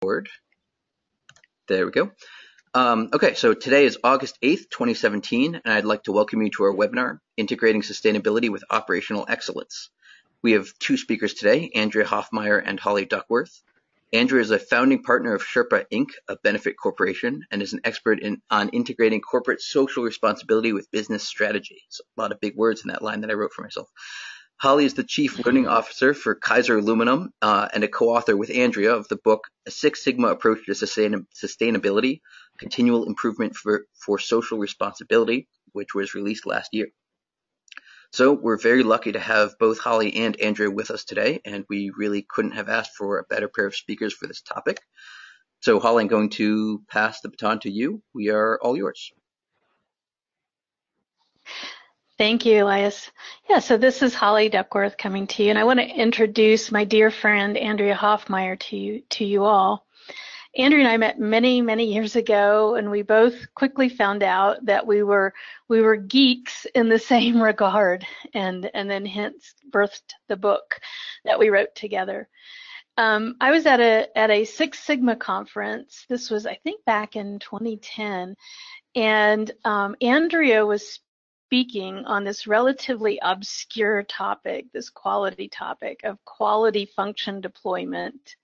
Board. There we go. Okay, so today is August 8th, 2017, and I'd like to welcome you to our webinar, Integrating Sustainability with Operational Excellence. We have two speakers today, Andrea Hoffmeier and Holly Duckworth. Andrea is a founding partner of Sherpa Inc., a benefit corporation, and is an expert on integrating corporate social responsibility with business strategy. So a lot of big words in that line that I wrote for myself. Holly is the Chief Learning Officer for Kaiser Aluminum and a co-author with Andrea of the book A Six Sigma Approach to Sustainability, Continual Improvement for Social Responsibility, which was released last year. So we're very lucky to have both Holly and Andrea with us today, and we really couldn't have asked for a better pair of speakers for this topic. So Holly, I'm going to pass the baton to you. We are all yours. Thank you, Elias. Yeah, so this is Holly Duckworth coming to you, and I want to introduce my dear friend Andrea Hoffmeier to you all. Andrea and I met many, many years ago, and we both quickly found out that we were geeks in the same regard, and then hence birthed the book that we wrote together. I was at a Six Sigma conference. This was, I think, back in 2010, and Andrea was speaking on this relatively obscure topic, this quality topic of quality function deployment.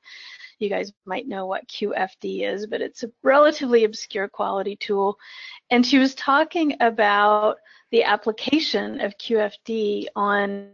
You guys might know what QFD is, but it's a relatively obscure quality tool. And she was talking about the application of QFD on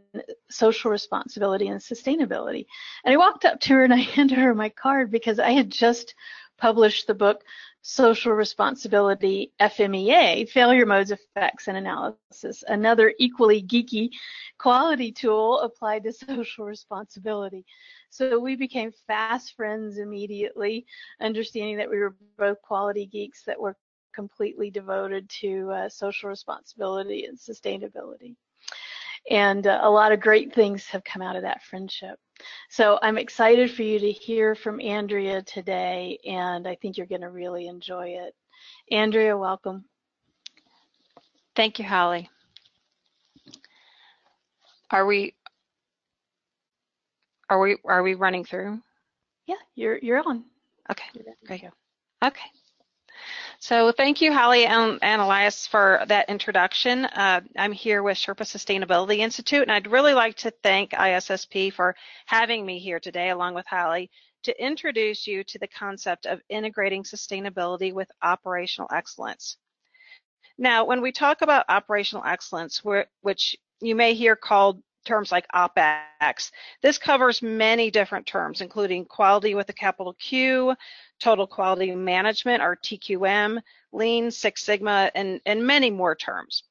social responsibility and sustainability. And I walked up to her and I handed her my card because I had just published the book Social Responsibility FMEA, Failure Modes, Effects, and Analysis, another equally geeky quality tool applied to social responsibility. So we became fast friends immediately, understanding that we were both quality geeks that were completely devoted to social responsibility and sustainability. And a lot of great things have come out of that friendship. So I'm excited for you to hear from Andrea today, and I think you're going to really enjoy it. Andrea, welcome. Thank you, Holly. Are we running through? Yeah, you're on. Okay, great. Okay. So thank you, Holly and Elias, for that introduction. I'm here with Sherpa Sustainability Institute, and I'd really like to thank ISSP for having me here today, along with Holly, to introduce you to the concept of integrating sustainability with operational excellence. Now, when we talk about operational excellence, which you may hear called terms like OpEx, this covers many different terms, including quality with a capital Q, total quality management, or TQM, Lean, Six Sigma, and many more terms.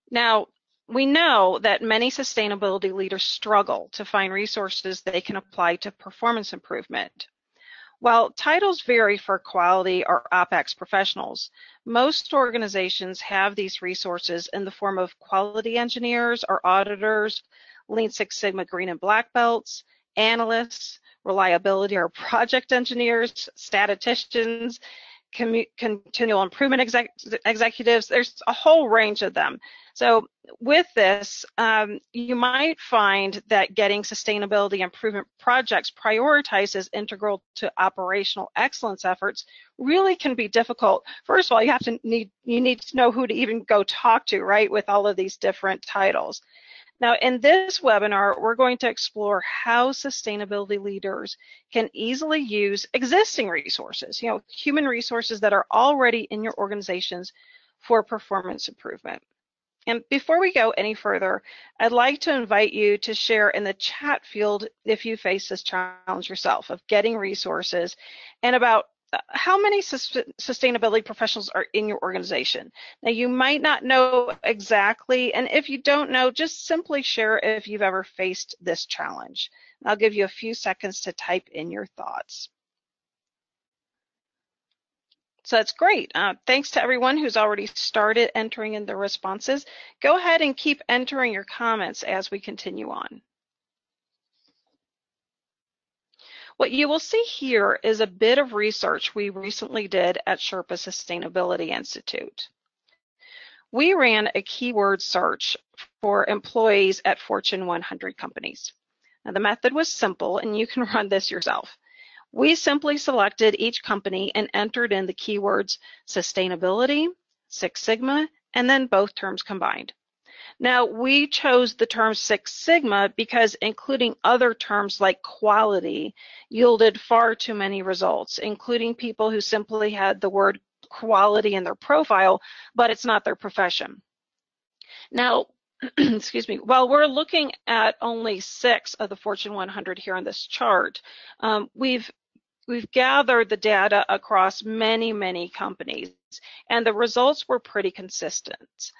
Now, we know that many sustainability leaders struggle to find resources they can apply to performance improvement. While titles vary for quality or OpEx professionals, most organizations have these resources in the form of quality engineers or auditors, Lean Six Sigma Green and Black Belts, analysts, reliability or project engineers, statisticians, continual improvement executives. There's a whole range of them. So with this, you might find that getting sustainability improvement projects prioritized as integral to operational excellence efforts really can be difficult. First of all, you need to know who to even go talk to, right, with all of these different titles. Now, in this webinar, we're going to explore how sustainability leaders can easily use existing resources, human resources that are already in your organizations for performance improvement. And before we go any further, I'd like to invite you to share in the chat field if you face this challenge yourself of getting resources and about how many sustainability professionals are in your organization. Now, you might not know exactly, and if you don't know, just simply share if you've ever faced this challenge. I'll give you a few seconds to type in your thoughts. So that's great. Thanks to everyone who's already started entering in their responses. Go ahead and keep entering your comments as we continue on. What you will see here is a bit of research we recently did at Sherpa Sustainability Institute. We ran a keyword search for employees at Fortune 100 companies. Now, the method was simple, and you can run this yourself. We simply selected each company and entered in the keywords sustainability, Six Sigma, and then both terms combined. Now, we chose the term Six Sigma because including other terms like quality yielded far too many results, including people who simply had the word quality in their profile, but it's not their profession. Now, excuse me, while we're looking at only 6 of the Fortune 100 here on this chart, we've gathered the data across many companies, and the results were pretty consistent.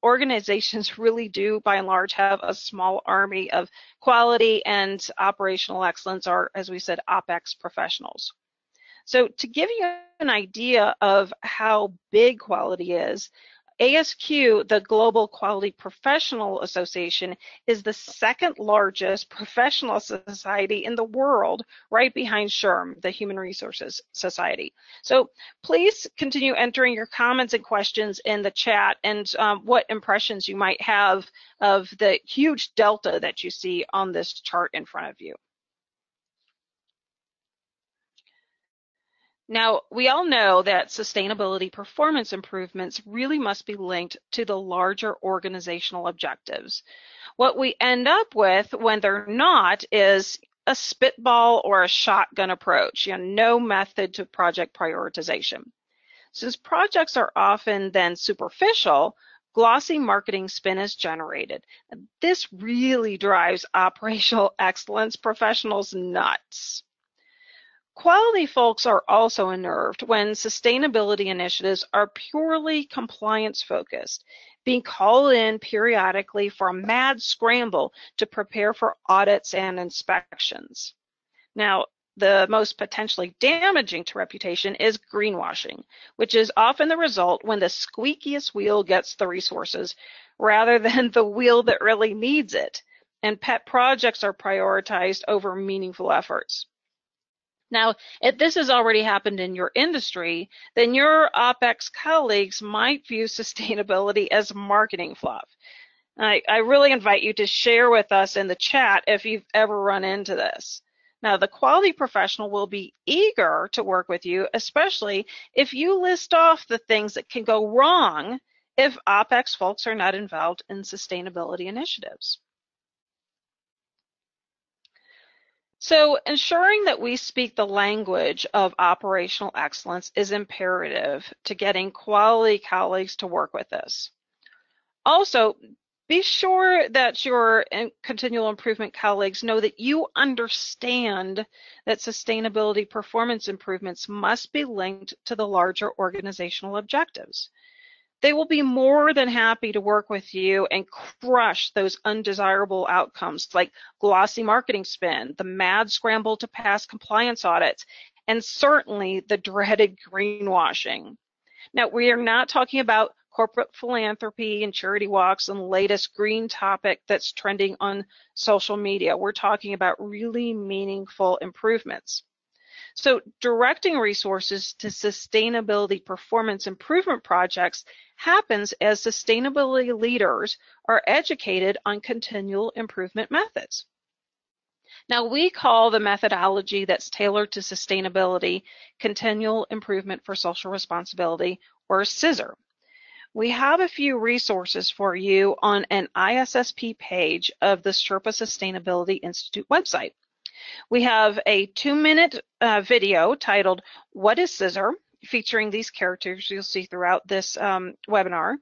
Organizations really do, by and large, have a small army of quality and operational excellence, or, as we said, OpEx professionals. So to give you an idea of how big quality is, ASQ, the Global Quality Professional Association, is the second largest professional society in the world, right behind SHRM, the Human Resources Society. So please continue entering your comments and questions in the chat, and what impressions you might have of the huge delta that you see on this chart in front of you. Now, we all know that sustainability performance improvements really must be linked to the larger organizational objectives. What we end up with when they're not is a spitball or a shotgun approach, no method to project prioritization. Since projects are often then superficial, glossy marketing spin is generated. This really drives operational excellence professionals nuts. Quality folks are also unnerved when sustainability initiatives are purely compliance-focused, being called in periodically for a mad scramble to prepare for audits and inspections. Now, the most potentially damaging to reputation is greenwashing, which is often the result when the squeakiest wheel gets the resources rather than the wheel that really needs it, and pet projects are prioritized over meaningful efforts. Now, if this has already happened in your industry, then your OpEx colleagues might view sustainability as marketing fluff. I really invite you to share with us in the chat if you've ever run into this. Now, the quality professional will be eager to work with you, especially if you list off the things that can go wrong if OpEx folks are not involved in sustainability initiatives. So ensuring that we speak the language of operational excellence is imperative to getting quality colleagues to work with us. Also, be sure that your continual improvement colleagues know that you understand that sustainability performance improvements must be linked to the larger organizational objectives. They will be more than happy to work with you and crush those undesirable outcomes like glossy marketing spin, the mad scramble to pass compliance audits, and certainly the dreaded greenwashing. Now, we are not talking about corporate philanthropy and charity walks and the latest green topic that's trending on social media. We're talking about really meaningful improvements. So directing resources to sustainability performance improvement projects happens as sustainability leaders are educated on continual improvement methods. Now, we call the methodology that's tailored to sustainability continual improvement for social responsibility, or CISR. We have a few resources for you on an ISSP page of the Sherpa Sustainability Institute website. We have a 2-minute video titled, "What is CISR?" featuring these characters you'll see throughout this webinar.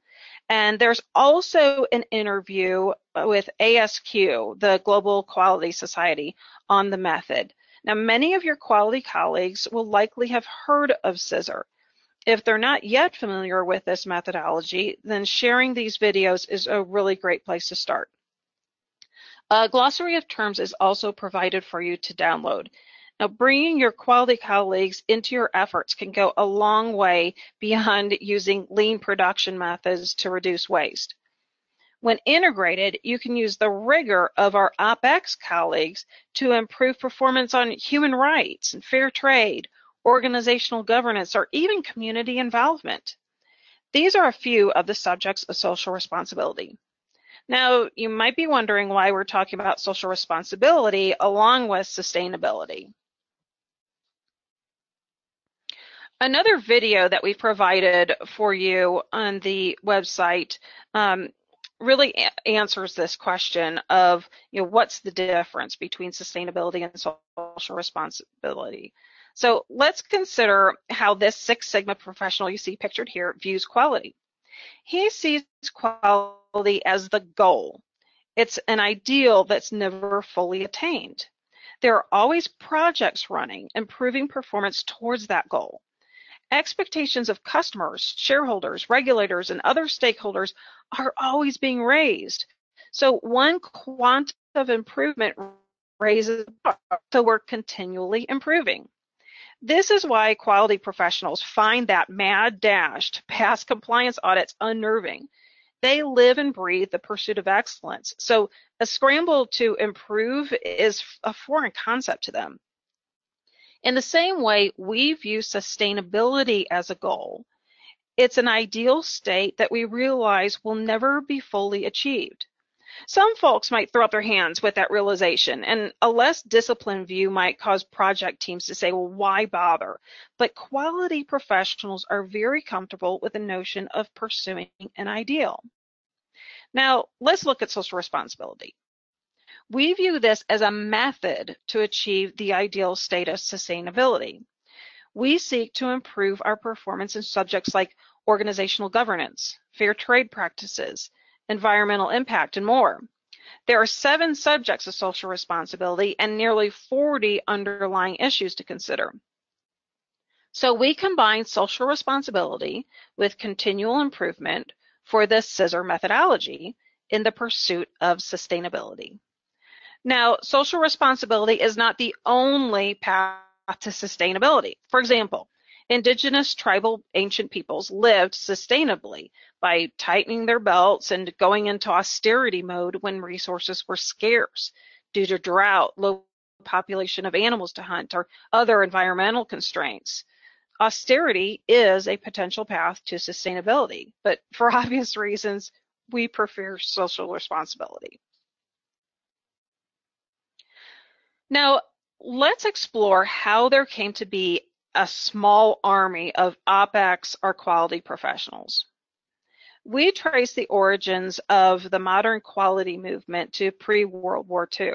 And there's also an interview with ASQ, the Global Quality Society, on the method. Now, many of your quality colleagues will likely have heard of CISR. If they're not yet familiar with this methodology, then sharing these videos is a really great place to start. A glossary of terms is also provided for you to download. Now, bringing your quality colleagues into your efforts can go a long way beyond using lean production methods to reduce waste. When integrated, you can use the rigor of our OpEx colleagues to improve performance on human rights and fair trade, organizational governance, or even community involvement. These are a few of the subjects of social responsibility. Now, you might be wondering why we're talking about social responsibility along with sustainability. Another video that we provided for you on the website really answers this question of, what's the difference between sustainability and social responsibility? So let's consider how this Six Sigma professional you see pictured here views quality. He sees quality as the goal. It's an ideal that's never fully attained. There are always projects running, improving performance towards that goal. Expectations of customers, shareholders, regulators, and other stakeholders are always being raised. So one quantum of improvement raises the bar, so we're continually improving. This is why quality professionals find that mad dash to pass compliance audits unnerving. They live and breathe the pursuit of excellence. So a scramble to improve is a foreign concept to them. In the same way, we view sustainability as a goal. It's an ideal state that we realize will never be fully achieved. Some folks might throw up their hands with that realization, and a less disciplined view might cause project teams to say, well, why bother? But quality professionals are very comfortable with the notion of pursuing an ideal. Now, let's look at social responsibility. We view this as a method to achieve the ideal state of sustainability. We seek to improve our performance in subjects like organizational governance, fair trade practices, environmental impact, and more. There are 7 subjects of social responsibility and nearly 40 underlying issues to consider. So we combine social responsibility with continual improvement for the scissor methodology in the pursuit of sustainability. Now, social responsibility is not the only path to sustainability. For example, indigenous tribal ancient peoples lived sustainably by tightening their belts and going into austerity mode when resources were scarce due to drought, low population of animals to hunt, or other environmental constraints. Austerity is a potential path to sustainability, but for obvious reasons, we prefer social responsibility. Now, let's explore how there came to be a small army of OpEx or quality professionals. We trace the origins of the modern quality movement to pre-World War II.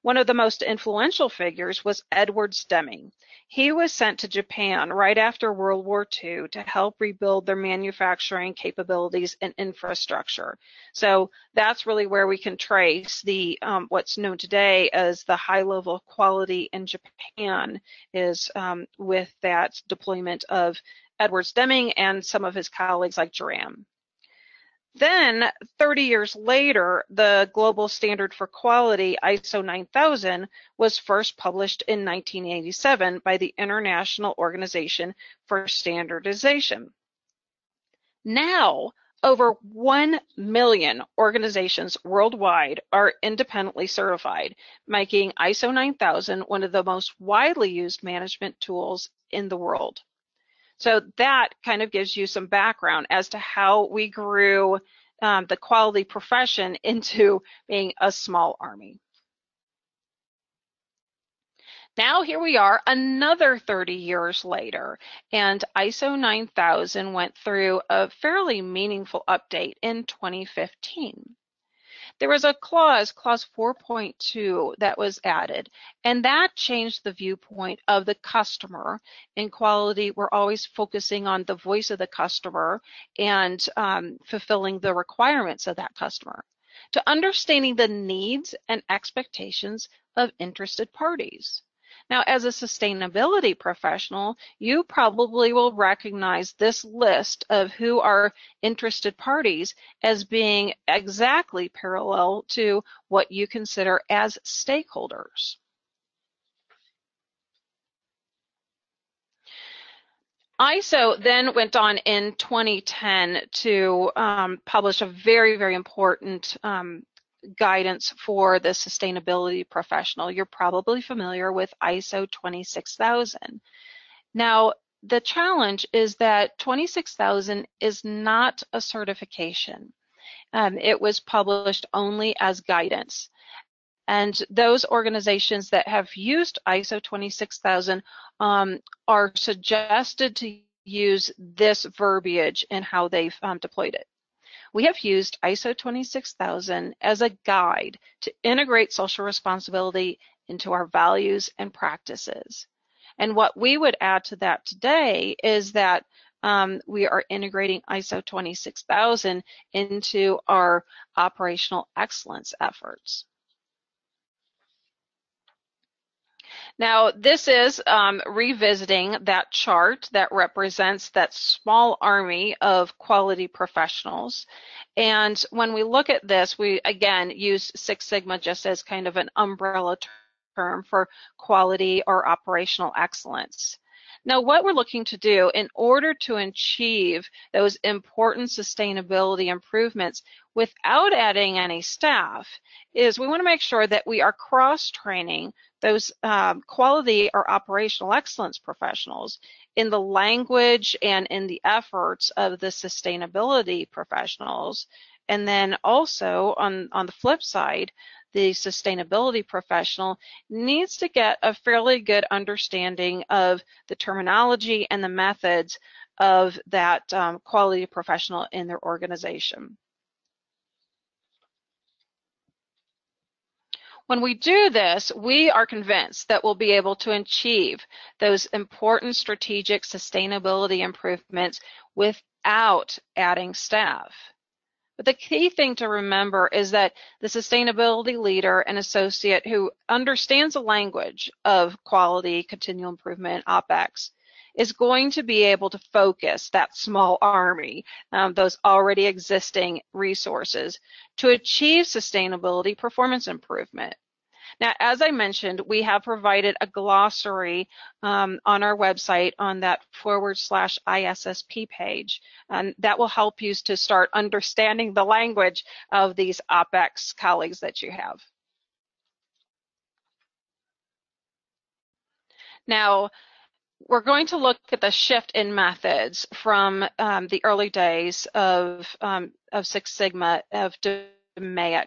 One of the most influential figures was Edward Deming. He was sent to Japan right after World War II to help rebuild their manufacturing capabilities and infrastructure. So that's really where we can trace the what's known today as the high level of quality in Japan is with that deployment of Edward Deming and some of his colleagues like Duran. Then 30 years later, the global standard for quality, ISO 9000, was first published in 1987 by the International Organization for Standardization. Now, over 1 million organizations worldwide are independently certified, making ISO 9000 one of the most widely used management tools in the world. So that kind of gives you some background as to how we grew the quality profession into being a small army. Now here we are another 30 years later, and ISO 9000 went through a fairly meaningful update in 2015. There was a clause 4.2, that was added, and that changed the viewpoint of the customer. In quality, we're always focusing on the voice of the customer and fulfilling the requirements of that customer, to understanding the needs and expectations of interested parties. Now, as a sustainability professional, you probably will recognize this list of who are interested parties as being exactly parallel to what you consider as stakeholders. ISO then went on in 2010 to publish a very, very important guidance for the sustainability professional. You're probably familiar with ISO 26000. Now, the challenge is that 26000 is not a certification. It was published only as guidance. And those organizations that have used ISO 26000 are suggested to use this verbiage in how they've deployed it. We have used ISO 26000 as a guide to integrate social responsibility into our values and practices. And what we would add to that today is that we are integrating ISO 26000 into our operational excellence efforts. Now, this is revisiting that chart that represents that small army of quality professionals. And when we look at this, we again use Six Sigma just as kind of an umbrella term for quality or operational excellence. Now, what we're looking to do in order to achieve those important sustainability improvements without adding any staff is we want to make sure that we are cross-training those quality or operational excellence professionals in the language and in the efforts of the sustainability professionals. And then also on the flip side, the sustainability professional needs to get a fairly good understanding of the terminology and the methods of that quality professional in their organization. When we do this, we are convinced that we'll be able to achieve those important strategic sustainability improvements without adding staff. But the key thing to remember is that the sustainability leader and associate who understands the language of quality, continual improvement, OpEx, is going to be able to focus that small army, those already existing resources, to achieve sustainability performance improvement. Now, as I mentioned, we have provided a glossary on our website on that /ISSP page, and that will help you to start understanding the language of these OpEx colleagues that you have. Now, we're going to look at the shift in methods from the early days of Six Sigma, of DMAIC.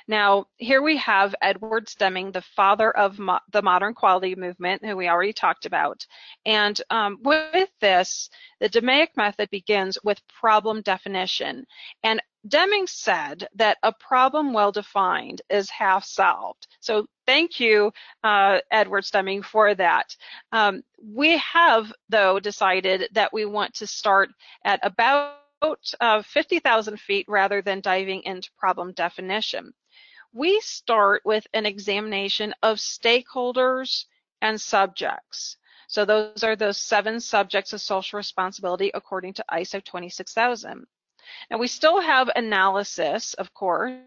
Now, here we have Edward Deming, the father of the modern quality movement, who we already talked about. And with this, the DMAIC method begins with problem definition. And Deming said that a problem well defined is half solved. So thank you, Edward Deming, for that. We have, though, decided that we want to start at about 50,000 feet rather than diving into problem definition. We start with an examination of stakeholders and subjects. So those are those 7 subjects of social responsibility according to ISO 26000. Now we still have analysis, of course,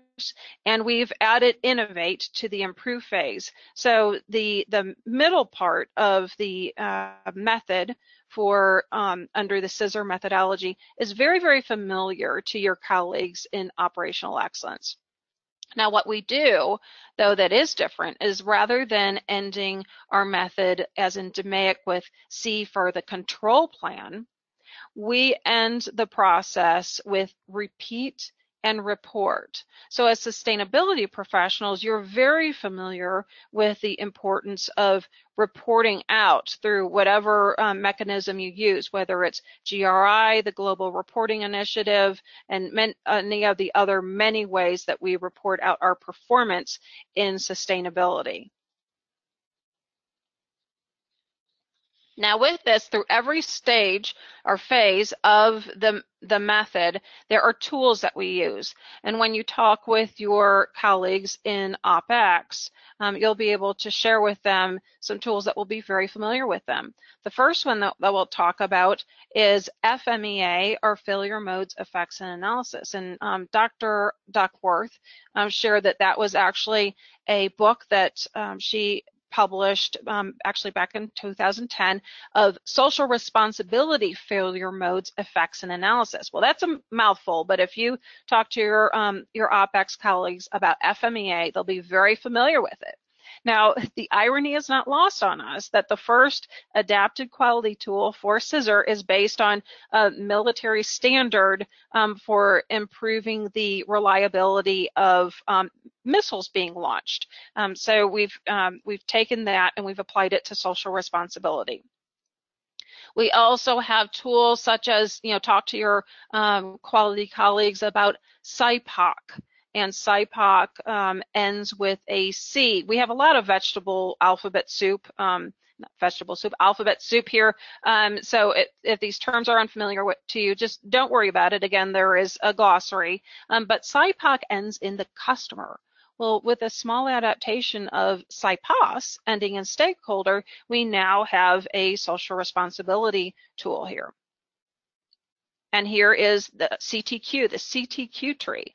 and we've added innovate to the improve phase. So the middle part of the method for under the scissor methodology is very, very familiar to your colleagues in operational excellence. Now, what we do, though, that is different is rather than ending our method as in DMAIC with C for the control plan, we end the process with repeat and report. So as sustainability professionals, you're very familiar with the importance of reporting out through whatever mechanism you use, whether it's GRI, the Global Reporting Initiative, and any of the other many ways that we report out our performance in sustainability. Now with this, through every stage or phase of the method, there are tools that we use. And when you talk with your colleagues in OpEx, you'll be able to share with them some tools that will be very familiar with them. The first one that we'll talk about is FMEA, or Failure Modes, Effects, and Analysis. And Dr. Duckworth shared that that was actually a book that she published actually back in 2010 of social responsibility failure modes, effects, and analysis. Well, that's a mouthful, but if you talk to your OpEx colleagues about FMEA, they'll be very familiar with it. Now, the irony is not lost on us that the first adapted quality tool for scissor is based on a military standard for improving the reliability of missiles being launched. So we've taken that and we've applied it to social responsibility. We also have tools such as, talk to your quality colleagues about SIPOC. And SIPOC ends with a C. We have a lot of vegetable alphabet soup, alphabet soup here. So if these terms are unfamiliar to you, just don't worry about it. Again, there is a glossary. But SIPOC ends in the customer. Well, with a small adaptation of SIPOS ending in stakeholder, we now have a social responsibility tool here. And here is the CTQ tree.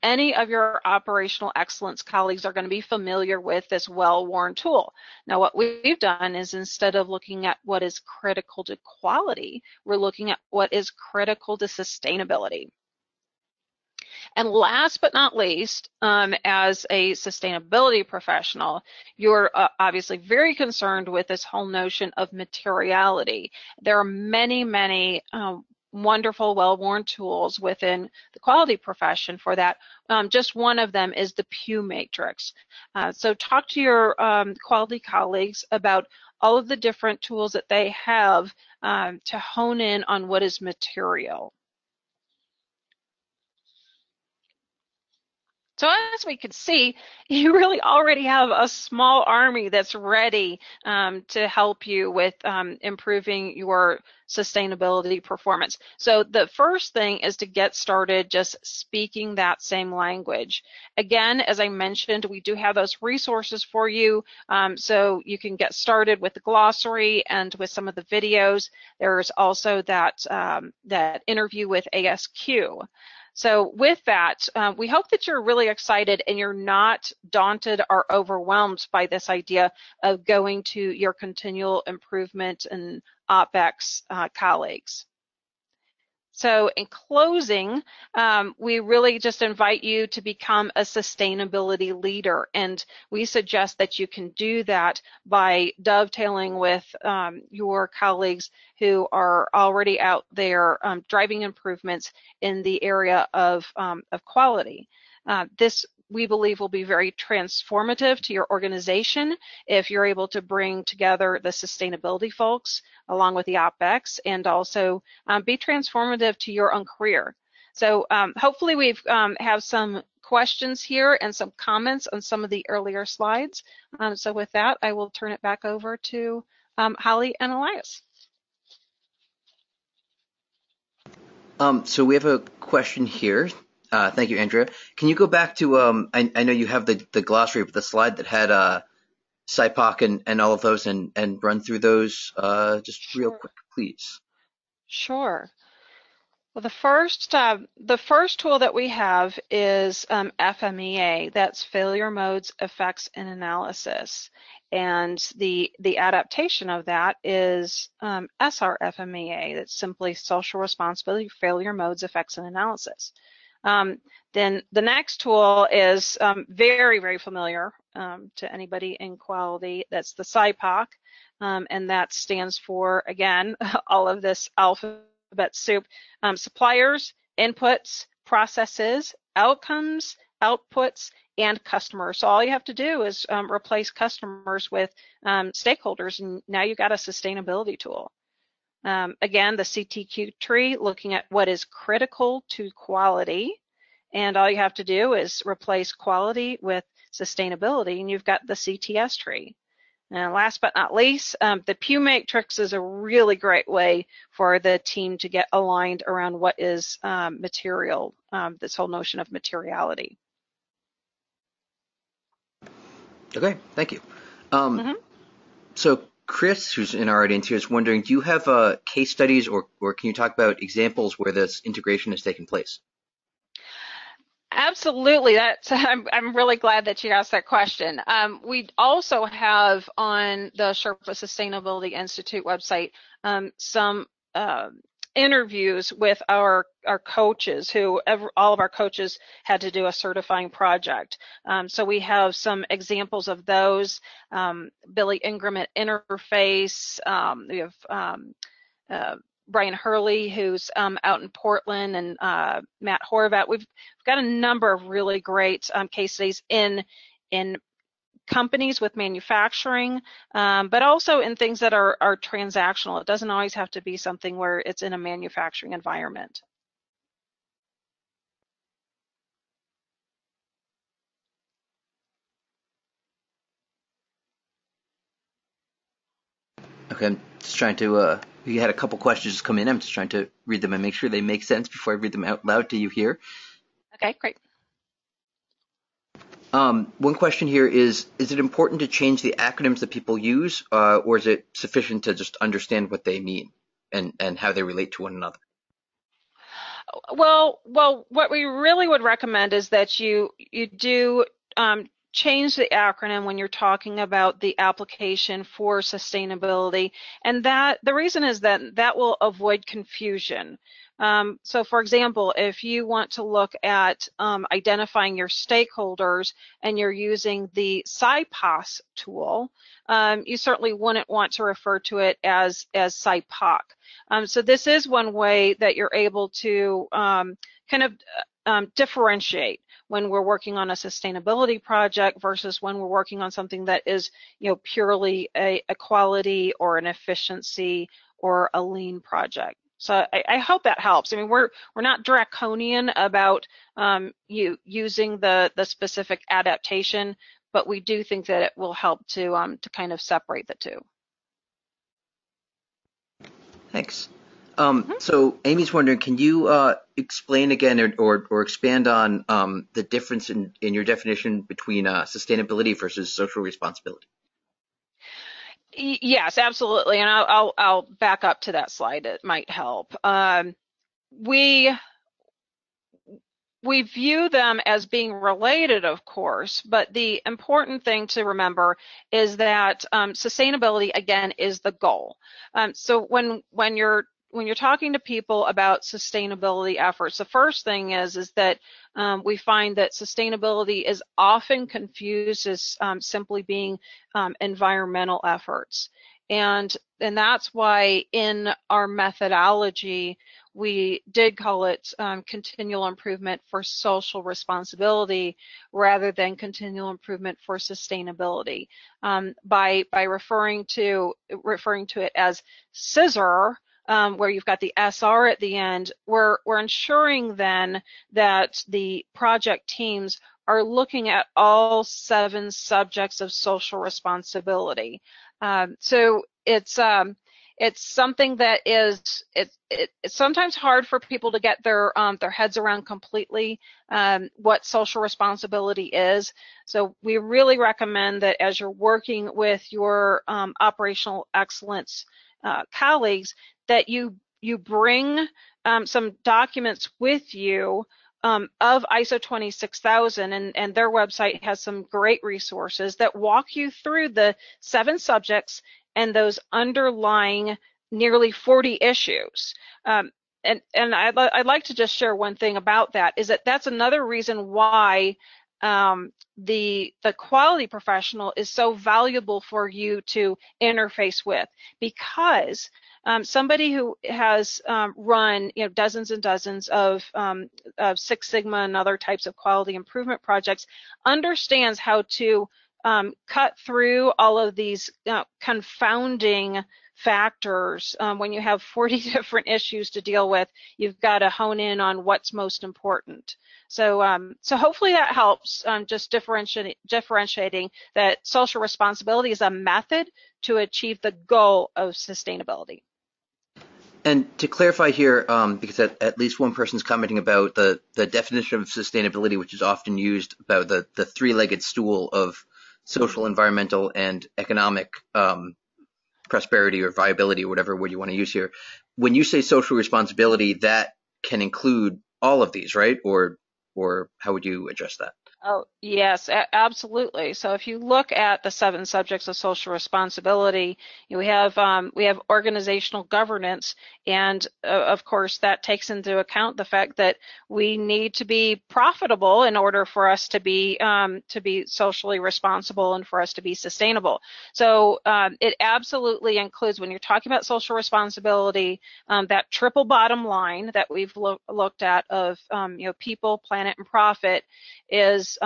Any of your operational excellence colleagues are going to be familiar with this well-worn tool. Now, what we've done is instead of looking at what is critical to quality, we're looking at what is critical to sustainability. And last but not least, as a sustainability professional, you're obviously very concerned with this whole notion of materiality. There are many wonderful, well-worn tools within the quality profession for that. Just one of them is the Pew Matrix. So talk to your quality colleagues about all of the different tools that they have to hone in on what is material. So as we can see, you really already have a small army that's ready to help you with improving your sustainability performance. So the first thing is to get started just speaking that same language. Again, as I mentioned, we do have those resources for you, so you can get started with the glossary and with some of the videos. There's also that interview with ASQ. So with that, we hope that you're really excited and you're not daunted or overwhelmed by this idea of going to your continual improvement and OpEx colleagues. So in closing, we really just invite you to become a sustainability leader, and we suggest that you can do that by dovetailing with your colleagues who are already out there driving improvements in the area of quality. This, we believe, will be very transformative to your organization if you're able to bring together the sustainability folks along with the OpEx, and also be transformative to your own career. So hopefully we've have some questions here and some comments on some of the earlier slides. So with that, I will turn it back over to Holly and Elias. So we have a question here. Thank you, Andrea. Can you go back to, I know you have the glossary, but the slide that had SIPOC and all of those, and run through those just real quick, please. Sure. Well, the first tool that we have is FMEA. That's Failure Modes, Effects, and Analysis. And the adaptation of that is SRFMEA. That's simply Social Responsibility, Failure Modes, Effects, and Analysis. Then the next tool is very, very familiar to anybody in quality. That's the SIPOC, and that stands for, again, all of this alphabet soup: suppliers, inputs, processes, outcomes, outputs, and customers. So all you have to do is replace customers with stakeholders, and now you've got a sustainability tool. Again, the CTQ tree, looking at what is critical to quality, and all you have to do is replace quality with sustainability, and you've got the CTS tree. And last but not least, the Pew Matrix is a really great way for the team to get aligned around what is material, this whole notion of materiality. Okay, thank you. So Chris, who's in our audience here, is wondering, do you have case studies or can you talk about examples where this integration has taken place? Absolutely. I'm really glad that you asked that question. We also have on the Sherpa Sustainability Institute website some interviews with our coaches, all of our coaches had to do a certifying project. So we have some examples of those. Billy Ingram at Interface. We have Brian Hurley, who's out in Portland, and Matt Horvat. We've got a number of really great case studies in companies with manufacturing, but also in things that are transactional. It doesn't always have to be something where it's in a manufacturing environment. Okay, I'm just trying to, we had a couple questions come in. I'm just trying to read them and make sure they make sense before I read them out loud to you here. Okay, great. One question here is it important to change the acronyms that people use, or is it sufficient to just understand what they mean and how they relate to one another? Well, what we really would recommend is that you do change the acronym when you're talking about the application for sustainability, and that the reason is that will avoid confusion. So for example, if you want to look at identifying your stakeholders and you're using the SIPOS tool, you certainly wouldn't want to refer to it as SIPOC. So this is one way that you're able to kind of differentiate when we're working on a sustainability project versus when we're working on something that is, purely a quality or an efficiency or a lean project. So I hope that helps. I mean, we're not draconian about you using the specific adaptation, but we do think that it will help to kind of separate the two. Thanks. So Amy's wondering, can you explain again or expand on the difference in your definition between sustainability versus social responsibility? Yes, absolutely, and I'll back up to that slide. It might help. We view them as being related, of course, but the important thing to remember is that sustainability, again, is the goal. So when you're talking to people about sustainability efforts, the first thing is that we find that sustainability is often confused as simply being environmental efforts. And that's why in our methodology, we did call it continual improvement for social responsibility rather than continual improvement for sustainability. By referring to it as scissor, where you've got the SR at the end, we're ensuring then that the project teams are looking at all 7 subjects of social responsibility. So it's something that is it's sometimes hard for people to get their heads around completely what social responsibility is. So we really recommend that as you're working with your operational excellence colleagues, that you bring some documents with you of ISO 26000, and their website has some great resources that walk you through the 7 subjects and those underlying nearly 40 issues. And I'd like to just share one thing about that, is that that's another reason why the quality professional is so valuable for you to interface with, because somebody who has run dozens and dozens of Six Sigma and other types of quality improvement projects understands how to cut through all of these confounding factors. When you have 40 different issues to deal with, you've got to hone in on what's most important. So hopefully that helps, just differentiating that social responsibility is a method to achieve the goal of sustainability. And to clarify here, because at least one person's commenting about the definition of sustainability, which is often used about the 3-legged stool of social, environmental, and economic prosperity or viability, or whatever word you want to use here. When you say social responsibility, that can include all of these, right? Or how would you address that? Oh, yes, absolutely. So if you look at the 7 subjects of social responsibility, we have organizational governance, and of course that takes into account the fact that we need to be profitable in order for us to be socially responsible and for us to be sustainable. So it absolutely includes, when you're talking about social responsibility, that triple bottom line that we've looked at of people, planet, and profit is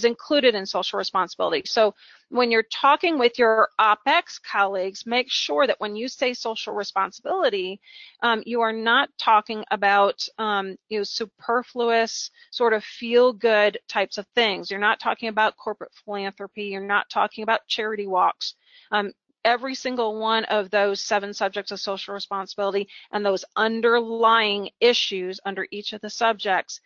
included in social responsibility. So when you're talking with your OpEx colleagues, make sure that when you say social responsibility, you are not talking about superfluous sort of feel-good types of things. You're not talking about corporate philanthropy. You're not talking about charity walks. Every single one of those 7 subjects of social responsibility and those underlying issues under each of the subjects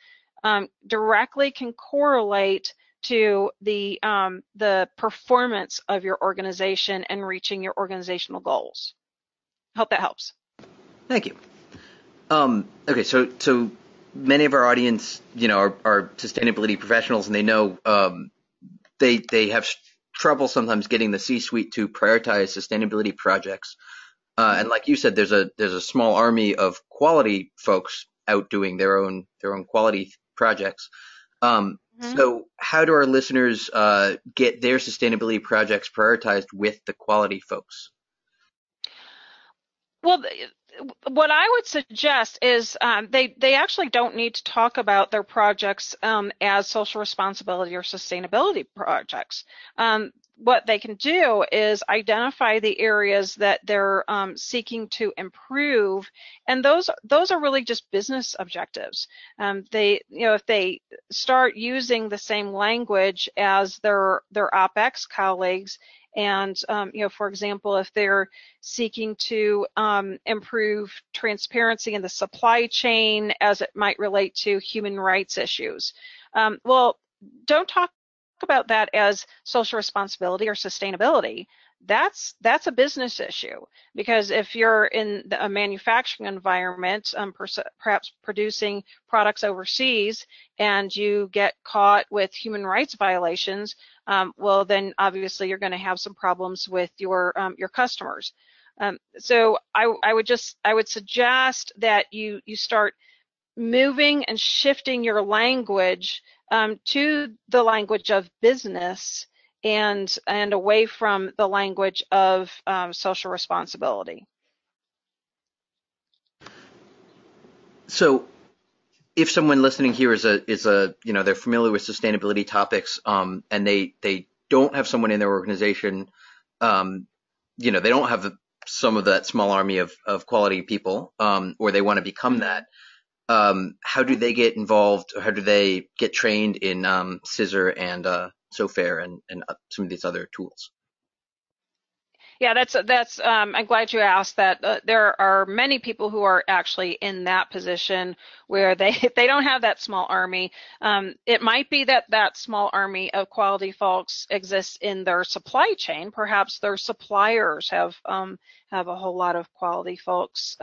directly can correlate to the performance of your organization and reaching your organizational goals. Hope that helps. Thank you. Okay, so many of our audience, are sustainability professionals, and they know they have trouble sometimes getting the C-suite to prioritize sustainability projects. And like you said, there's a small army of quality folks out doing their own quality projects. So how do our listeners get their sustainability projects prioritized with the quality folks? Well, what I would suggest is they actually don't need to talk about their projects as social responsibility or sustainability projects. What they can do is identify the areas that they're seeking to improve, and those are really just business objectives. If they start using the same language as their OpEx colleagues, and for example, if they're seeking to improve transparency in the supply chain as it might relate to human rights issues, well, don't talk about that as social responsibility or sustainability. That's a business issue, because if you're in a manufacturing environment, perhaps producing products overseas, and you get caught with human rights violations, well, then obviously you're going to have some problems with your customers. So I would suggest that you start moving and shifting your language to the language of business and away from the language of social responsibility. So if someone listening here is they're familiar with sustainability topics, and they don't have someone in their organization, they don't have some of that small army of quality people, or they want to become that. How do they get involved, or how do they get trained in Scissor and SoFair and some of these other tools? Yeah, that's I'm glad you asked that. There are many people who are actually in that position where they don't have that small army. It might be that small army of quality folks exists in their supply chain. Perhaps their suppliers have a whole lot of quality folks.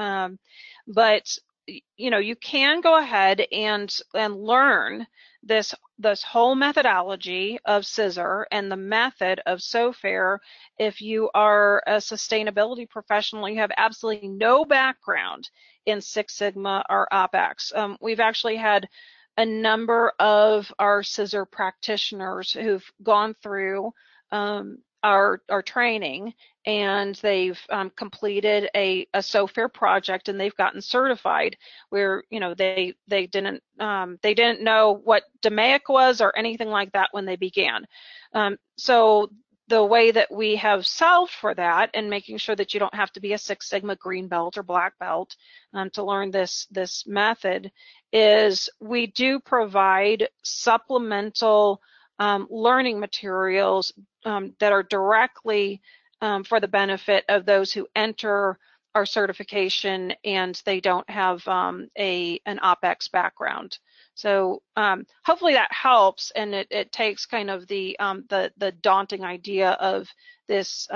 But you can go ahead and learn this whole methodology of Scissor and the method of SoFair if you are a sustainability professional. You have absolutely no background in Six Sigma or OpEx. We've actually had a number of our Scissor practitioners who've gone through our training, and they've completed a SoFair project, and they've gotten certified, where they didn't know what DMAIC was or anything like that when they began. So the way that we have solved for that, and making sure that you don't have to be a Six Sigma green belt or black belt to learn this method, is we do provide supplemental learning materials that are directly for the benefit of those who enter our certification and they don't have an OpEx background. So hopefully that helps, and it takes kind of the daunting idea of this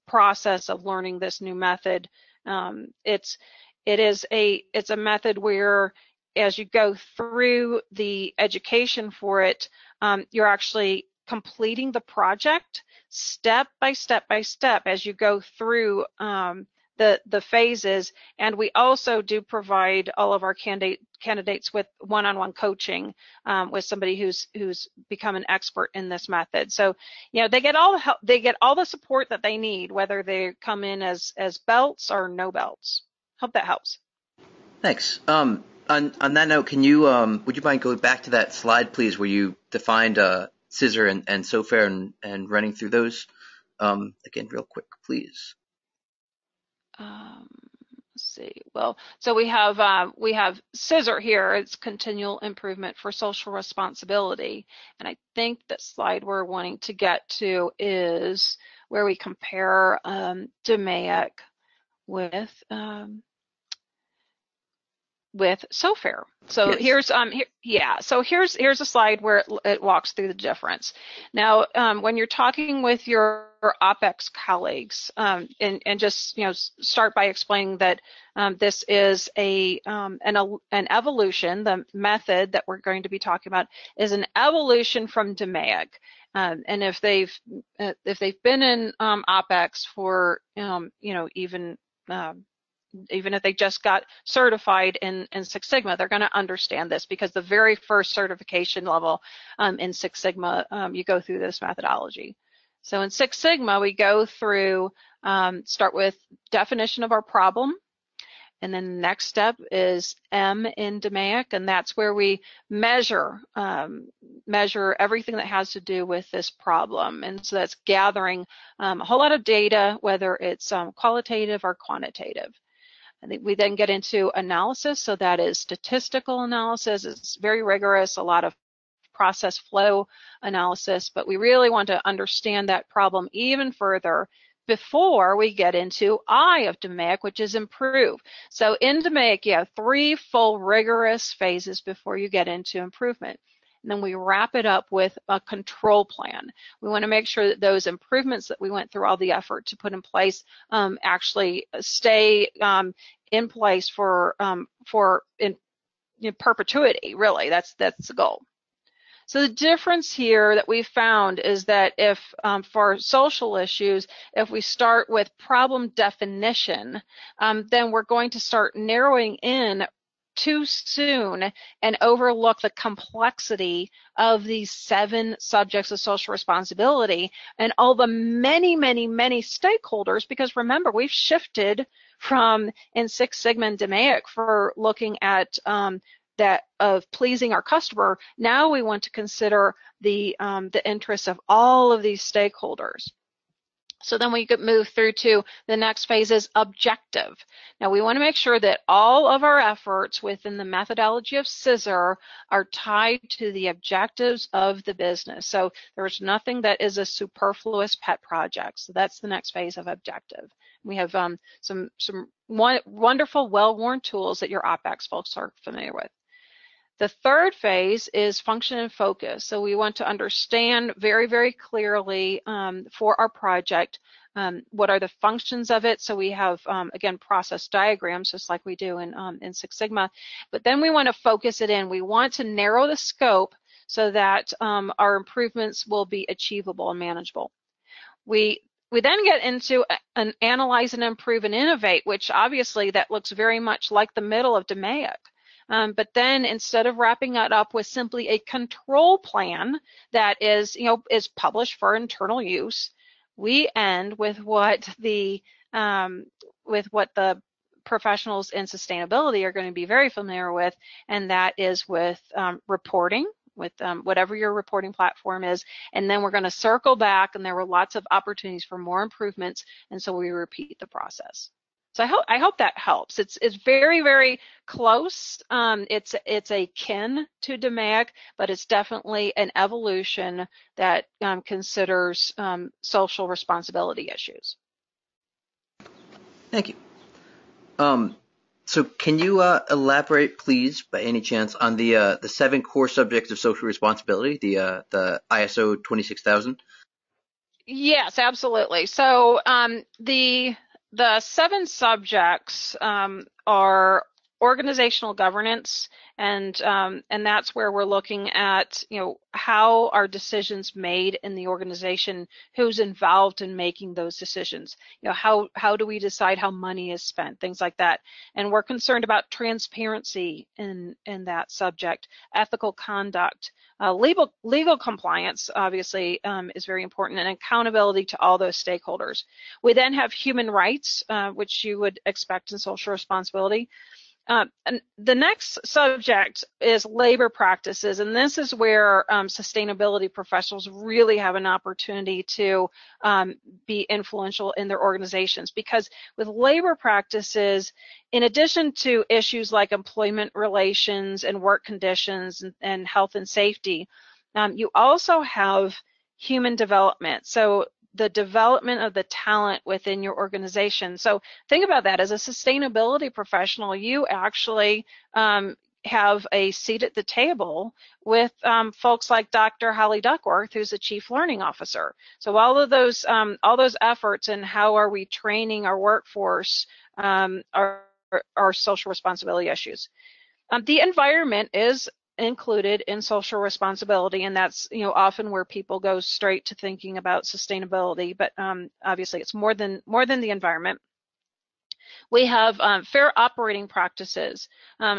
process of learning this new method. It's a method where as you go through the education for it, you're actually completing the project step by step by step as you go through the phases. And we also do provide all of our candidates with one-on-one coaching with somebody who's become an expert in this method. So, you know, they get all the help, they get all the support that they need, whether they come in as belts or no belts. Hope that helps. Thanks. On that note, can you would you mind going back to that slide, please, where you defined scissor and SOFARE and running through those again real quick, please? Let's see. Well, so we have scissor here. It's continual improvement for social responsibility, and I think that slide we're wanting to get to is where we compare DMAIC with SOFARE. So yes. Here's a slide where it walks through the difference. Now, when you're talking with your OpEx colleagues, and just start by explaining that this is an evolution. The method that we're going to be talking about is an evolution from DMAIC. And if they've been in OpEx for even if they just got certified in Six Sigma, they're going to understand this, because the very first certification level in Six Sigma, you go through this methodology. So in Six Sigma, we go through, start with definition of our problem, and then the next step is M in DMAIC, and that's where we measure everything that has to do with this problem. And so that's gathering a whole lot of data, whether it's qualitative or quantitative. We then get into analysis, so that is statistical analysis. It's very rigorous, a lot of process flow analysis, but we really want to understand that problem even further before we get into I of DMAIC, which is improve. So in DMAIC, you have 3 full rigorous phases before you get into improvement. And then we wrap it up with a control plan. We want to make sure that those improvements that we went through all the effort to put in place actually stay in place for in perpetuity. Really, that's the goal. So the difference here that we found is that if for social issues, if we start with problem definition, then we're going to start narrowing in too soon and overlook the complexity of these 7 subjects of social responsibility and all the many, many, many stakeholders, because remember, we've shifted from in Six Sigma and DMAIC for looking at that of pleasing our customer. Now we want to consider the interests of all of these stakeholders. So then we could move through to the next phase is objective. Now we want to make sure that all of our efforts within the methodology of scissor are tied to the objectives of the business. So there's nothing that is a superfluous pet project. So that's the next phase of objective. We have some wonderful, well-worn tools that your OpEx folks are familiar with. The third phase is function and focus. So we want to understand very, very clearly for our project what are the functions of it. So we have, again, process diagrams, just like we do in Six Sigma. But then we want to focus it in. We want to narrow the scope so that our improvements will be achievable and manageable. We then get into an analyze and improve and innovate, which obviously that looks very much like the middle of DMAIC. But then instead of wrapping it up with simply a control plan that is published for internal use, we end with what the professionals in sustainability are going to be very familiar with, and that is with reporting, with whatever your reporting platform is. And then we're going to circle back, and there were lots of opportunities for more improvements, and so we repeat the process. So I hope that helps. It's very, very close. It's akin to DMAIC, but it's definitely an evolution that considers social responsibility issues. Thank you. So can you elaborate, please, by any chance, on the 7 core subjects of social responsibility, the ISO 26000? Yes, absolutely. So the 7 subjects are organizational governance, and that's where we're looking at, how are decisions made in the organization, who's involved in making those decisions, how do we decide how money is spent, things like that. And we're concerned about transparency in that subject, ethical conduct, legal compliance, obviously, is very important, and accountability to all those stakeholders. We then have human rights, which you would expect in social responsibility. And the next subject is labor practices, and this is where sustainability professionals really have an opportunity to be influential in their organizations, because with labor practices, in addition to issues like employment relations and work conditions and health and safety, you also have human development. So the development of the talent within your organization. So think about that. As a sustainability professional, you actually have a seat at the table with folks like Dr. Holly Duckworth, who's the Chief Learning Officer. So all those efforts and how are we training our workforce are social responsibility issues. The environment is included in social responsibility, and that's often where people go straight to thinking about sustainability, but obviously it's more than the environment. We have fair operating practices,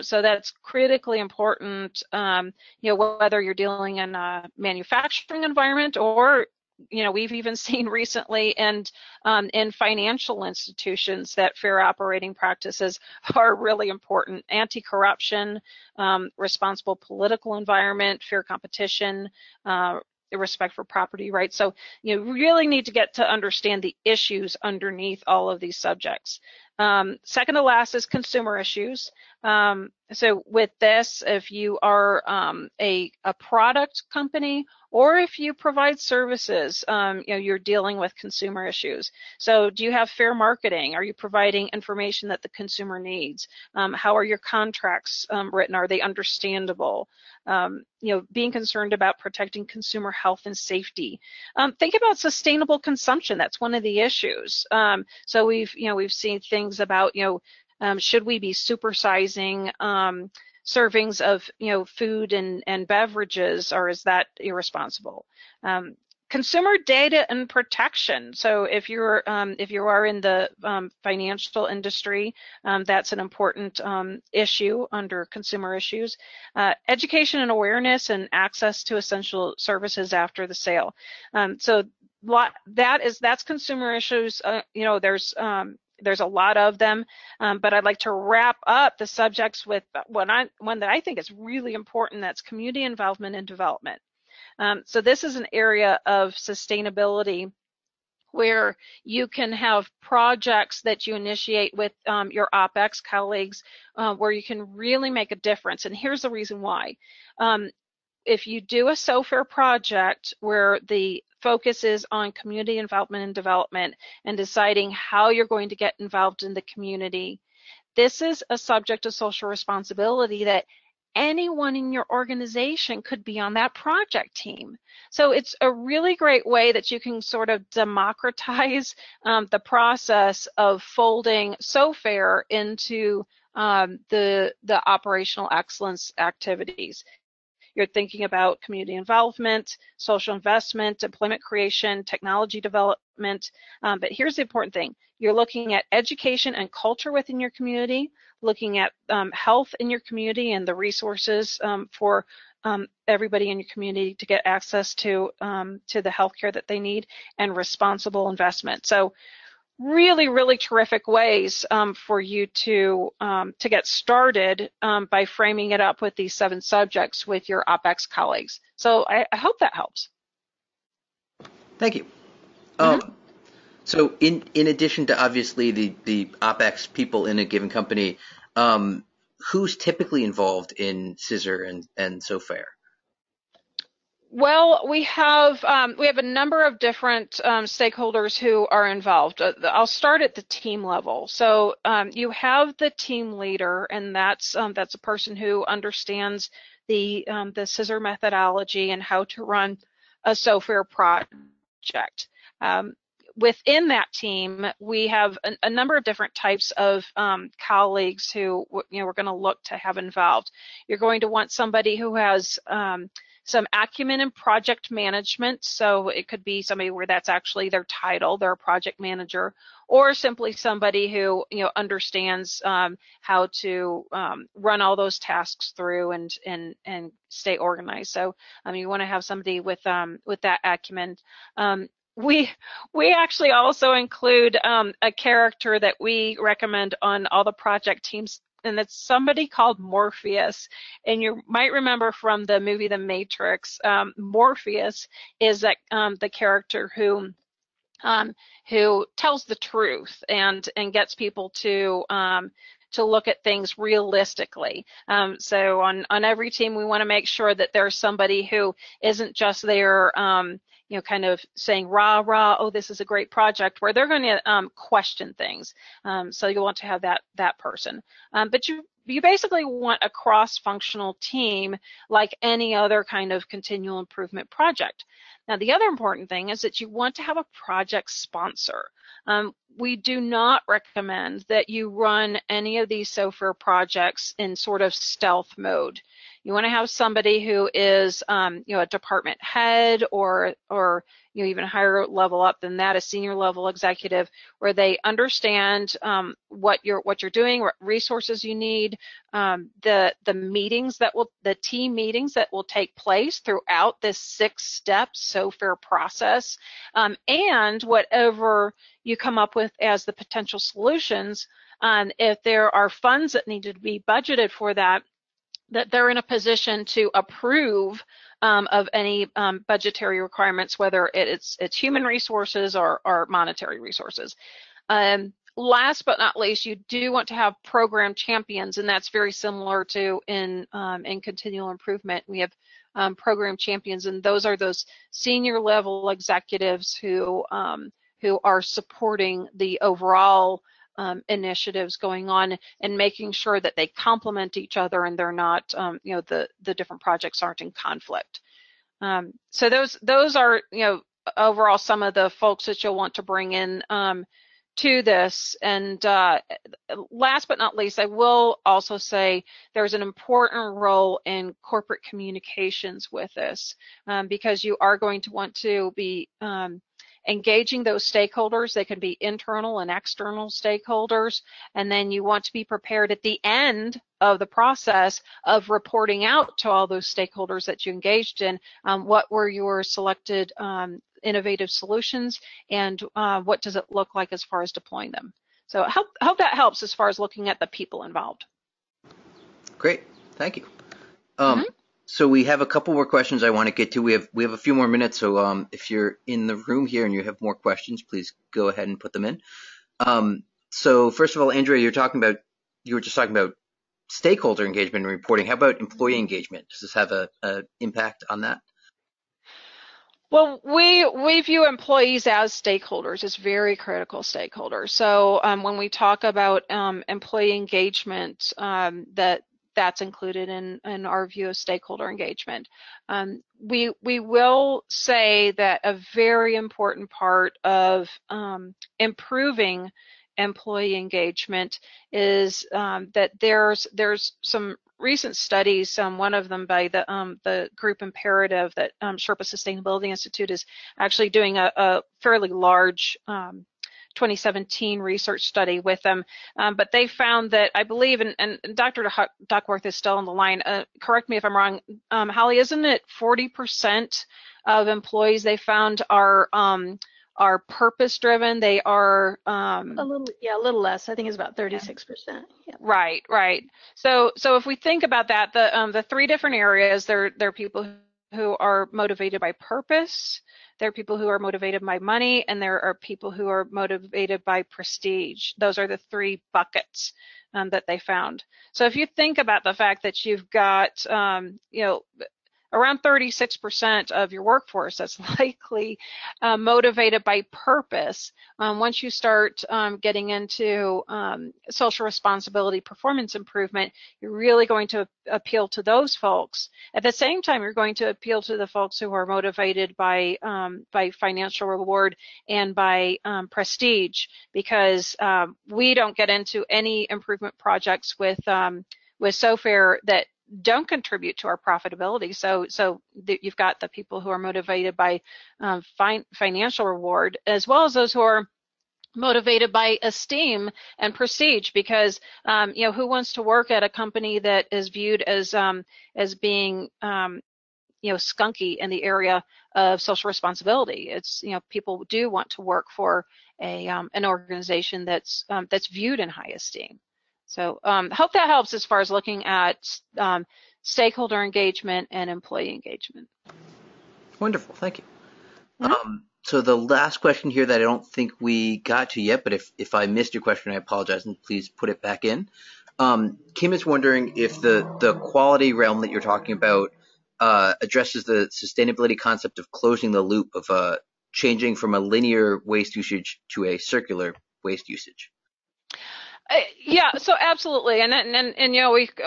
so that's critically important, whether you're dealing in a manufacturing environment or we've even seen recently in financial institutions that fair operating practices are really important. Anti-corruption, responsible political environment, fair competition, respect for property rights. So you really need to get to understand the issues underneath all of these subjects. Second to last is consumer issues. So with this, if you are a product company or if you provide services, you're dealing with consumer issues. So do you have fair marketing? Are you providing information that the consumer needs? How are your contracts written? Are they understandable? Being concerned about protecting consumer health and safety. Think about sustainable consumption. That's one of the issues. So we've seen things about, should we be supersizing servings of food and beverages, or is that irresponsible? Consumer data and protection. So if you are in the financial industry, that's an important issue under consumer issues. Education and awareness and access to essential services after the sale. So that's consumer issues. There's a lot of them, but I'd like to wrap up the subjects with one that I think is really important. That's community involvement and development. So this is an area of sustainability where you can have projects that you initiate with your OpEx colleagues where you can really make a difference. And here's the reason why. If you do a SoFair project where the focus is on community involvement and development and deciding how you're going to get involved in the community, this is a subject of social responsibility that anyone in your organization could be on that project team. So it's a really great way that you can sort of democratize the process of folding SoFair into the operational excellence activities. You're thinking about community involvement, social investment, employment creation, technology development. But here's the important thing. You're looking at education and culture within your community, looking at health in your community and the resources for everybody in your community to get access to the healthcare that they need, and responsible investment. So really, really terrific ways for you to get started by framing it up with these 7 subjects with your OpEx colleagues. So I hope that helps. Thank you. So in addition to obviously the OpEx people in a given company, who's typically involved in Scissor and SoFair? Well, we have a number of different stakeholders who are involved. I'll start at the team level. So you have the team leader, and that's a person who understands the Scissor methodology and how to run a SoFair project. within that team, we have a number of different types of colleagues who we're going to look to have involved. You're going to want somebody who has some acumen in project management, so it could be somebody where that's actually their title, they're a project manager, or simply somebody who understands how to run all those tasks through and stay organized. So you want to have somebody with that acumen. We actually also include a character that we recommend on all the project teams, and it's somebody called Morpheus. And you might remember from the movie The Matrix, Morpheus is the character who tells the truth and gets people to look at things realistically. So on every team, we want to make sure that there's somebody who isn't just there kind of saying rah rah, oh, this is a great project, where they're going to question things. So you want to have that person. But you basically want a cross-functional team like any other kind of continual improvement project. Now, the other important thing is that you want to have a project sponsor. We do not recommend that you run any of these software projects in sort of stealth mode. You want to have somebody who is, a department head or even a higher level up than that, a senior level executive, where they understand what you're doing, what resources you need, the team meetings that will take place throughout this 6-step SOFARE process, and whatever you come up with as the potential solutions. If there are funds that need to be budgeted for that they're in a position to approve of any budgetary requirements, whether it's human resources or monetary resources. Last but not least, you do want to have program champions, and that's very similar to in continual improvement. We have program champions, and those are those senior level executives who are supporting the overall initiatives going on and making sure that they complement each other and they're not, the different projects aren't in conflict. So those are, overall some of the folks that you'll want to bring in to this. And last but not least, I will also say there's an important role in corporate communications with this, because you are going to want to be engaging those stakeholders. They can be internal and external stakeholders, and then you want to be prepared at the end of the process of reporting out to all those stakeholders that you engaged in what were your selected innovative solutions, and what does it look like as far as deploying them. So I hope that helps as far as looking at the people involved. Great, thank you. So we have a couple more questions I want to get to. We have a few more minutes, so if you're in the room here and you have more questions, please go ahead and put them in. So first of all, Andrea, you were just talking about stakeholder engagement and reporting. How about employee engagement? Does this have a impact on that? Well, we view employees as stakeholders, as very critical stakeholders. So when we talk about employee engagement, that's included in our view of stakeholder engagement. We will say that a very important part of improving employee engagement is that there's some recent studies, one of them by the group Imperative, that Sherpa Sustainability Institute is actually doing a fairly large 2017 research study with them, but they found that, I believe, and Dr. Duckworth is still on the line, correct me if I'm wrong, Holly, isn't it 40% of employees they found are purpose driven? They are a little less. I think it's about 36%. Yeah. Right. So if we think about that, the three different areas, there are people who are motivated by purpose, there are people who are motivated by money, and there are people who are motivated by prestige. Those are the three buckets that they found. So if you think about the fact that you've got around 36% of your workforce that's likely motivated by purpose. Once you start getting into social responsibility, performance improvement, you're really going to appeal to those folks. At the same time, you're going to appeal to the folks who are motivated by financial reward and by prestige, because we don't get into any improvement projects with SOFARE that don't contribute to our profitability. So you've got the people who are motivated by financial reward, as well as those who are motivated by esteem and prestige, because who wants to work at a company that is viewed as being skunky in the area of social responsibility? It's people do want to work for an organization that's viewed in high esteem. So hope that helps as far as looking at stakeholder engagement and employee engagement. Wonderful, thank you. Mm-hmm. So the last question here that I don't think we got to yet, but if I missed your question, I apologize, and please put it back in. Kim is wondering if the quality realm that you're talking about addresses the sustainability concept of closing the loop of changing from a linear waste usage to a circular waste usage. Yeah, so absolutely, and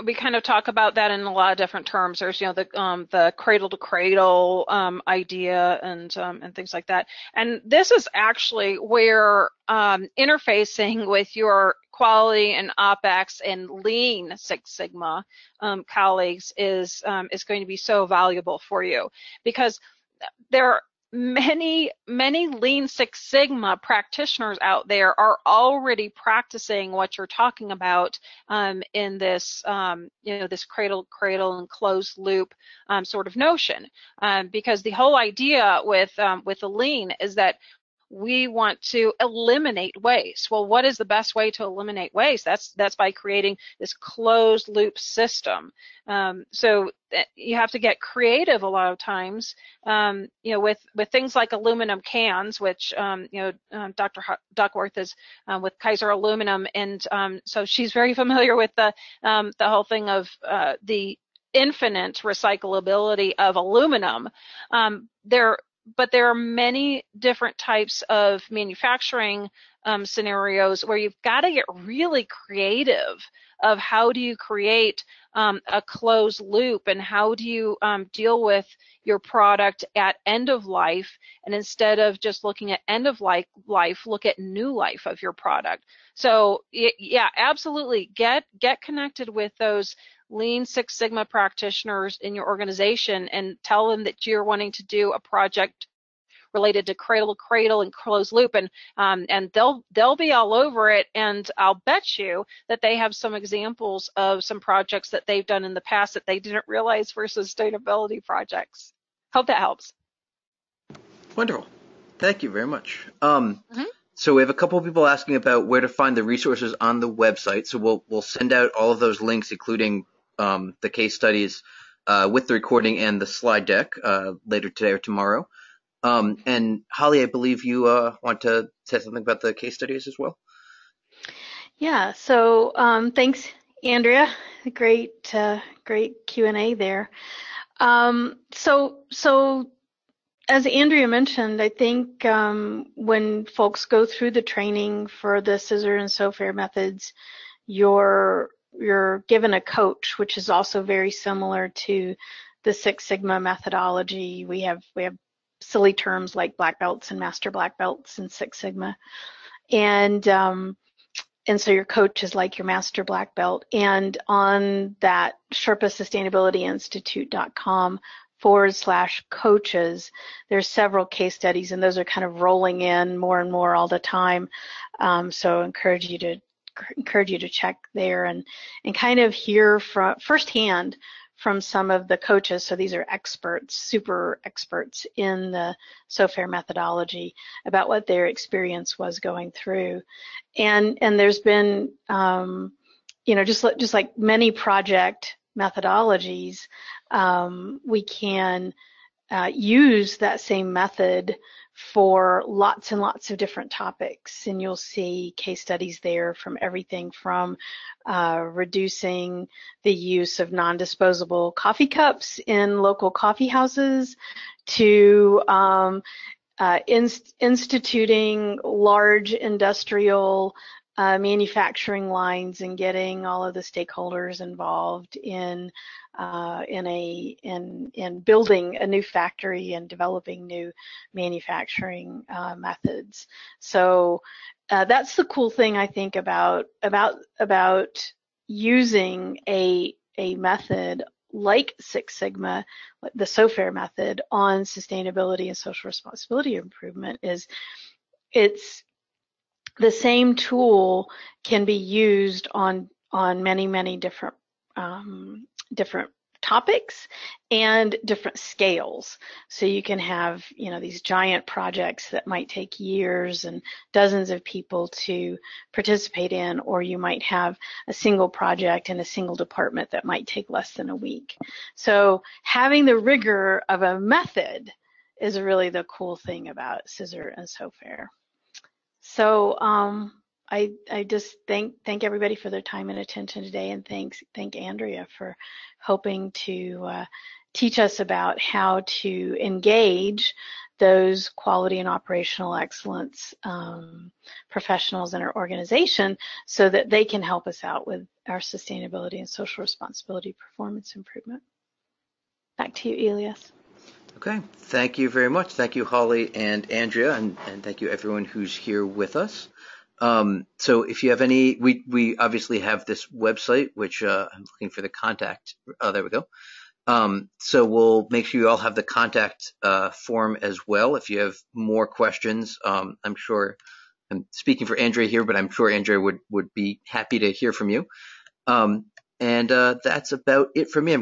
we kind of talk about that in a lot of different terms. There's the cradle to cradle idea and things like that. And this is actually where interfacing with your quality and OpEx and Lean Six Sigma colleagues is going to be so valuable for you, because there are many Lean Six Sigma practitioners out there are already practicing what you're talking about in this this cradle and closed loop sort of notion, because the whole idea with the Lean is that we want to eliminate waste. Well, what is the best way to eliminate waste? That's by creating this closed loop system. So you have to get creative a lot of times, with things like aluminum cans, which Dr. Duckworth is with Kaiser Aluminum, and so she's very familiar with the whole thing of the infinite recyclability of aluminum. But there are many different types of manufacturing scenarios where you've got to get really creative of how do you create a closed loop, and how do you deal with your product at end of life, and instead of just looking at end of life, look at new life of your product. So yeah, absolutely, get connected with those Lean Six Sigma practitioners in your organization and tell them that you're wanting to do a project related to cradle to cradle and closed loop, and they'll be all over it. And I'll bet you that they have some examples of some projects that they've done in the past that they didn't realize were sustainability projects. Hope that helps. Wonderful, thank you very much. So we have a couple of people asking about where to find the resources on the website. So we'll send out all of those links, including the case studies with the recording and the slide deck later today or tomorrow. And Holly, I believe you want to say something about the case studies as well. Yeah. So thanks, Andrea. Great Q&A there. So as Andrea mentioned, I think when folks go through the training for the scissor and SOFARE methods, you're given a coach, which is also very similar to the Six Sigma methodology. We have silly terms like black belts and master black belts in Six Sigma, and so your coach is like your master black belt. And on that SherpaSustainabilityInstitute.com/coaches, there's several case studies, and those are kind of rolling in more and more all the time. So I encourage you to check there and kind of hear from firsthand from some of the coaches. So these are experts, super experts in the SOFARE methodology, about what their experience was going through. And there's been, just like many project methodologies, we can use that same method for lots and lots of different topics, and you'll see case studies there from everything from reducing the use of non-disposable coffee cups in local coffee houses to instituting large industrial manufacturing lines and getting all of the stakeholders involved in building a new factory and developing new manufacturing methods. So that's the cool thing, I think, about using a method like Six Sigma, the SOFARE method, on sustainability and social responsibility improvement is it's the same tool can be used on many different different topics and different scales. So you can have, these giant projects that might take years and dozens of people to participate in, or you might have a single project in a single department that might take less than a week. So having the rigor of a method is really the cool thing about SISR and SOFARE. So I just thank everybody for their time and attention today, and thank Andrea for hoping to teach us about how to engage those quality and operational excellence professionals in our organization so that they can help us out with our sustainability and social responsibility performance improvement. Back to you, Elias. Okay, thank you very much. Thank you, Holly and Andrea, and thank you everyone who's here with us. So if you have any, we obviously have this website, which I'm looking for the contact. Oh, there we go. So we'll make sure you all have the contact form as well. If you have more questions, I'm sure I'm speaking for Andrea here, but I'm sure Andrea would be happy to hear from you. And that's about it for me.